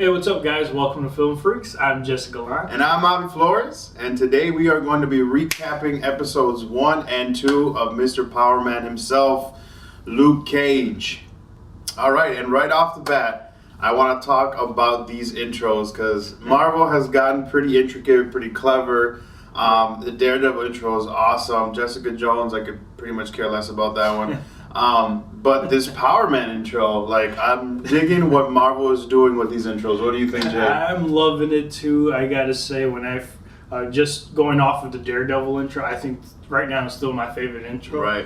Hey, what's up, guys? Welcome to Film Freaks. I'm Jessica Lyon. And I'm Avi Flores, and today we are going to be recapping episodes 1 and 2 of Mr. Powerman himself, Luke Cage. Alright, and right off the bat, I want to talk about these intros, because Marvel has gotten pretty intricate, pretty clever. The Daredevil intro is awesome. Jessica Jones, I could pretty much care less about that one. But this Power Man intro, like, I'm digging what Marvel is doing with these intros. What do you think, Jay? I'm loving it too. I gotta say, when just going off of the Daredevil intro, I think right now it's still my favorite intro. Right.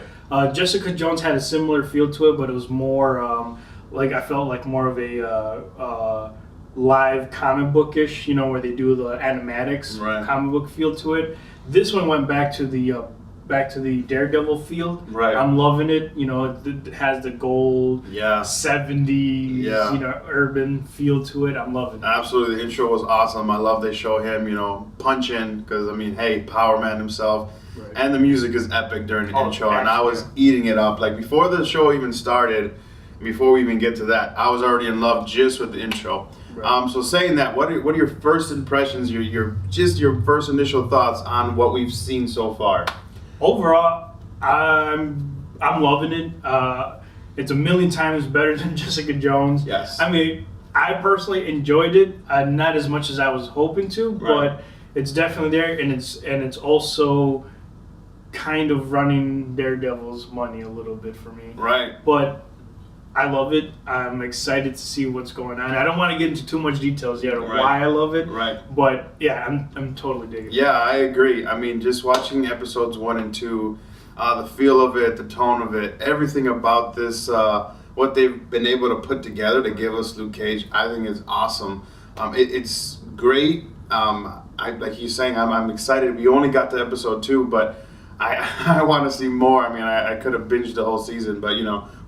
Jessica Jones had a similar feel to it, but it was more I felt like more of a live comic bookish, where they do the animatics comic book feel to it. This one went back to the Daredevil field. Right. I'm loving it. It has the gold 70s, urban feel to it. I'm loving it. Absolutely. The intro was awesome. I love they show him, punching, because, hey, Power Man himself. Right. And the music is epic during the intro, and I was eating it up. Like, before the show even started, before we even get to that, I was already in love just with the intro. Right. So saying that, what are your first impressions, your first initial thoughts on what we've seen so far? Overall, I'm loving it. It's a million times better than Jessica Jones. Yes. I personally enjoyed it, not as much as I was hoping to, but it's definitely there, and it's also kind of running Daredevil's money a little bit for me. Right. But I love it. I'm excited to see what's going on. I don't want to get into too much details yet on why I love it. Right. But yeah, I'm totally digging it. Yeah, I agree. Just watching episodes 1 and 2, the feel of it, the tone of it, everything about this, what they've been able to put together to give us Luke Cage, I think is awesome. It's great. Like you're saying, I'm excited. We only got to episode 2, but I want to see more. I could have binged the whole season, but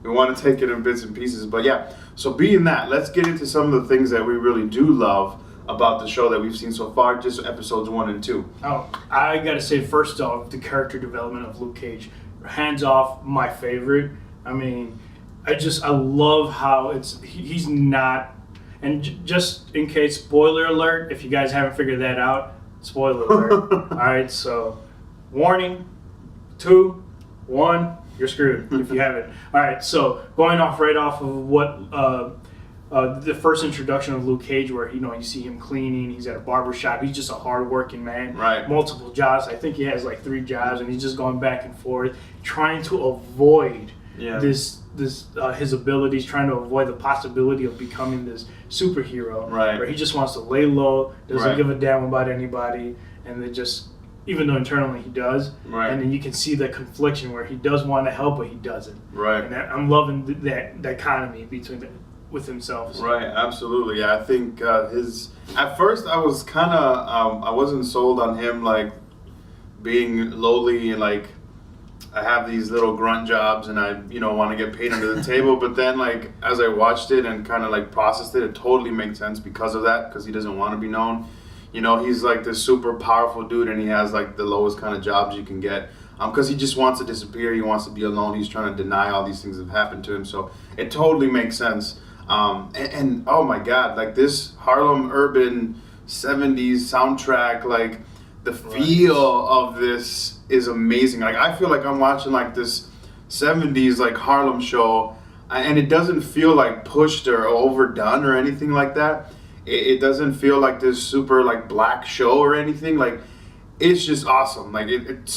we want to take it in bits and pieces. But yeah, so being that, let's get into some of the things that we really do love about the show that we've seen so far, just episodes 1 and 2. Oh, I gotta say, first off, the character development of Luke Cage, hands off, my favorite. I love how he's not, and just in case, spoiler alert, if you guys haven't figured that out, spoiler alert. All right, so warning, 2, 1, you're screwed if you haven't. All right, so going right off of what the first introduction of Luke Cage, where you see him cleaning, he's at a barber shop, he's just a hard-working man, multiple jobs. I think he has like 3 jobs, and he's just going back and forth, trying to avoid his abilities, trying to avoid the possibility of becoming this superhero, where he just wants to lay low, doesn't give a damn about anybody, and then just, even though internally he does, and then you can see that confliction where he does want to help, but he doesn't. Right. And I'm loving that dichotomy with himself. Right, absolutely. Yeah, I think at first I was kind of, I wasn't sold on him, like, being lowly and, like, I have these little grunt jobs and I, want to get paid under the table. But then, like, as I watched it and kind of, like, processed it, it totally makes sense because of that, because he doesn't want to be known. He's like this super powerful dude, and he has like the lowest kind of jobs you can get. Because he just wants to disappear, he wants to be alone, he's trying to deny all these things that have happened to him. So it totally makes sense. And oh my God, like this Harlem urban 70s soundtrack, like the feel of this is amazing. Like I feel like I'm watching like this 70s like Harlem show, and it doesn't feel like pushed or overdone or anything like that. It doesn't feel like this super like black show or anything. Like it's just awesome. Like it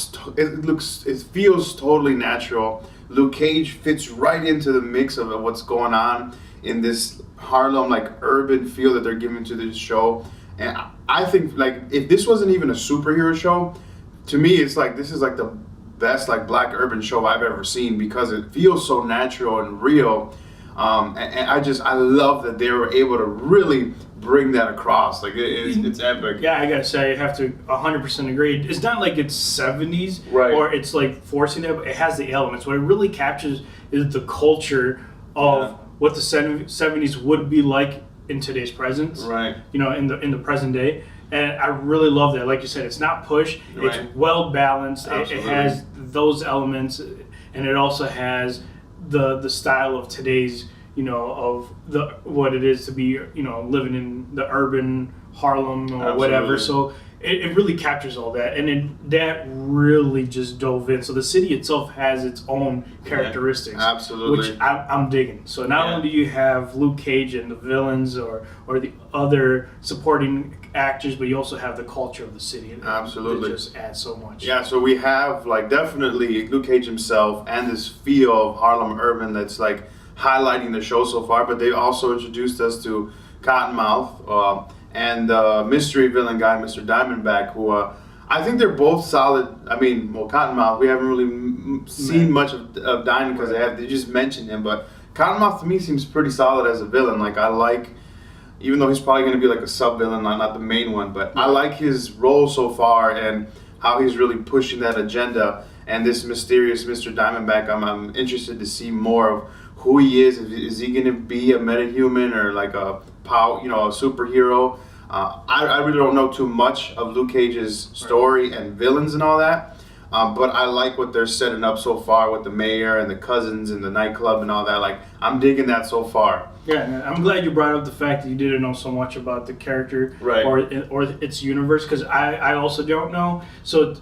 feels totally natural. Luke Cage fits right into the mix of what's going on in this Harlem like urban feel that they're giving to this show. And I think like if this wasn't even a superhero show, to me it's like this is like the best like black urban show I've ever seen, because it feels so natural and real. And I love that they were able to really bring that across. Like it's epic. Yeah, I gotta say, I have to 100% agree. It's not like it's 70s or it's like forcing it, but it has the elements. What it really captures is the culture of what the 70s would be like in today's presence. Right. In the present day. And I really love that. Like you said, it's not pushed. It's well balanced. It has those elements, and it also has the style of today's of what it is to be, living in the urban Harlem or whatever. So it really captures all that, and that really just dove in. So the city itself has its own characteristics, absolutely, which I'm digging. So not only do you have Luke Cage and the villains or the other supporting actors, but you also have the culture of the city. Absolutely, it just adds so much. Yeah, so we have like definitely Luke Cage himself and this feel of Harlem urban that's like highlighting the show so far. But they also introduced us to Cottonmouth. And mystery villain guy, Mr. Diamondback, who I think they're both solid. I mean, well, Cottonmouth, we haven't really seen much of Diamond because they just mentioned him. But Cottonmouth to me seems pretty solid as a villain. Like even though he's probably going to be like a sub villain, not the main one, but I like his role so far and how he's really pushing that agenda. And this mysterious Mr. Diamondback, I'm interested to see more of who he is. Is he going to be a metahuman or like a superhero? I really don't know too much of Luke Cage's story and villains and all that, but I like what they're setting up so far with the mayor and the cousins and the nightclub and all that. Like, I'm digging that so far. Yeah, and I'm glad you brought up the fact that you didn't know so much about the character or its universe, because I also don't know. So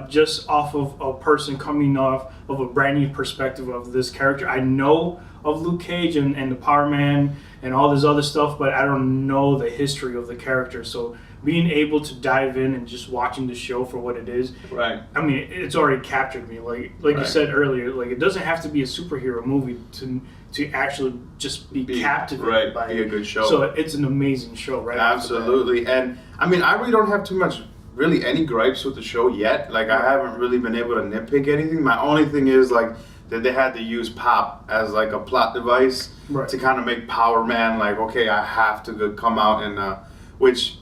just off of a person coming off of a brand new perspective of this character, I know of Luke Cage and the Power Man and all this other stuff, but I don't know the history of the character. So being able to dive in and just watching the show for what it is, right? I mean, it's already captured me. Like you said earlier, like it doesn't have to be a superhero movie to actually just be captivated by be a good show. So it's an amazing show, right? Absolutely. And I mean, I really don't have too much, really any gripes with the show yet. Like, I haven't really been able to nitpick anything. My only thing is like that they had to use Pop as like a plot device to kind of make Power Man like, okay, I have to come out and which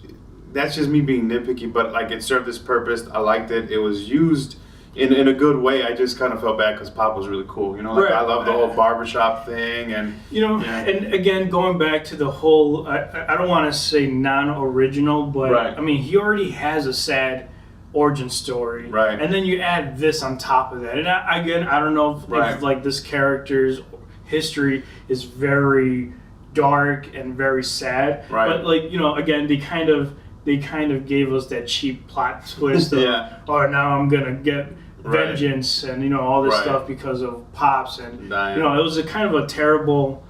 that's just me being nitpicky, but like it served its purpose. I liked it. It was used in a good way. I just kind of felt bad because Pop was really cool. I love the whole barbershop thing and and again, going back to the whole, I don't want to say non-original, but I mean, he already has a sad origin story, and then you add this on top of that, and I don't know if like this character's history is very dark and very sad, but like again, they kind of gave us that cheap plot twist of, oh, now I'm gonna get vengeance and all this stuff because of Pops, and it was a kind of a terrible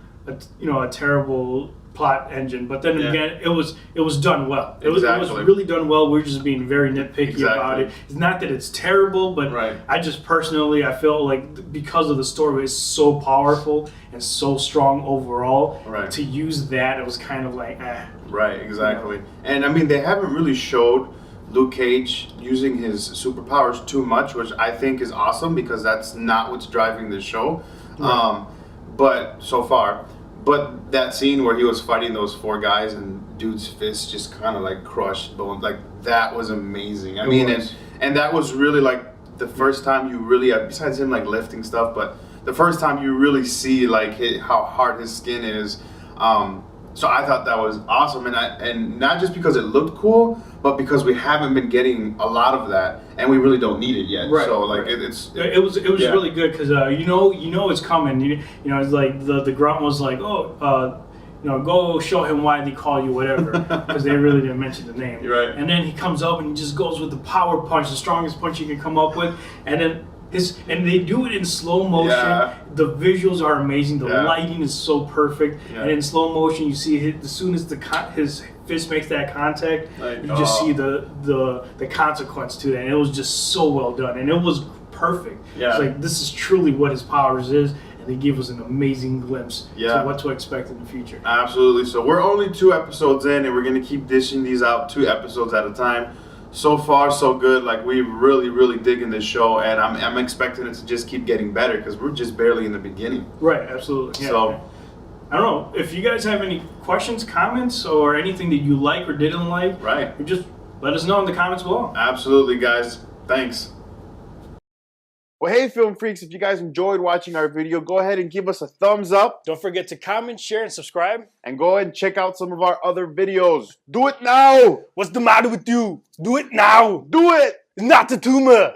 plot engine, but then again, it was done well. It was really done well. We're just being very nitpicky about it. It's not that it's terrible, but I just personally, I felt like because of the story is so powerful and so strong overall, to use that, it was kind of like Right, exactly. And I mean, they haven't really showed Luke Cage using his superpowers too much, which I think is awesome because that's not what's driving the show. But so far. But that scene where he was fighting those 4 guys and dude's fist just kind of like crushed bone, like that was amazing. I mean, and that was really like the first time you really, besides him like lifting stuff, but the first time you really see like how hard his skin is. So I thought that was awesome, and not just because it looked cool, but because we haven't been getting a lot of that, and we really don't need it yet. So like it was really good because it's coming. It's like the grunt was like, go show him why they call you whatever, because they really didn't mention the name. And then he comes up and he just goes with the power punch, the strongest punch you can come up with, and then. And they do it in slow motion. The visuals are amazing. The lighting is so perfect. And in slow motion, you see as soon as his fist makes that contact, you just see the consequence to that. And it was just so well done. And it was perfect. It's like, this is truly what his powers is. And they give us an amazing glimpse to what to expect in the future. Absolutely. So we're only 2 episodes in, and we're going to keep dishing these out 2 episodes at a time. So far, so good. Like, we really, really digging this show, and I'm expecting it to just keep getting better because we're just barely in the beginning. Right, absolutely. Yeah. So, I don't know if you guys have any questions, comments, or anything that you like or didn't like. Just let us know in the comments below. Absolutely, guys. Thanks. Well, hey, film freaks! If you guys enjoyed watching our video, go ahead and give us a thumbs up. Don't forget to comment, share, and subscribe. And go ahead and check out some of our other videos. Do it now! What's the matter with you? Do it now! Do it! It's not a tumor!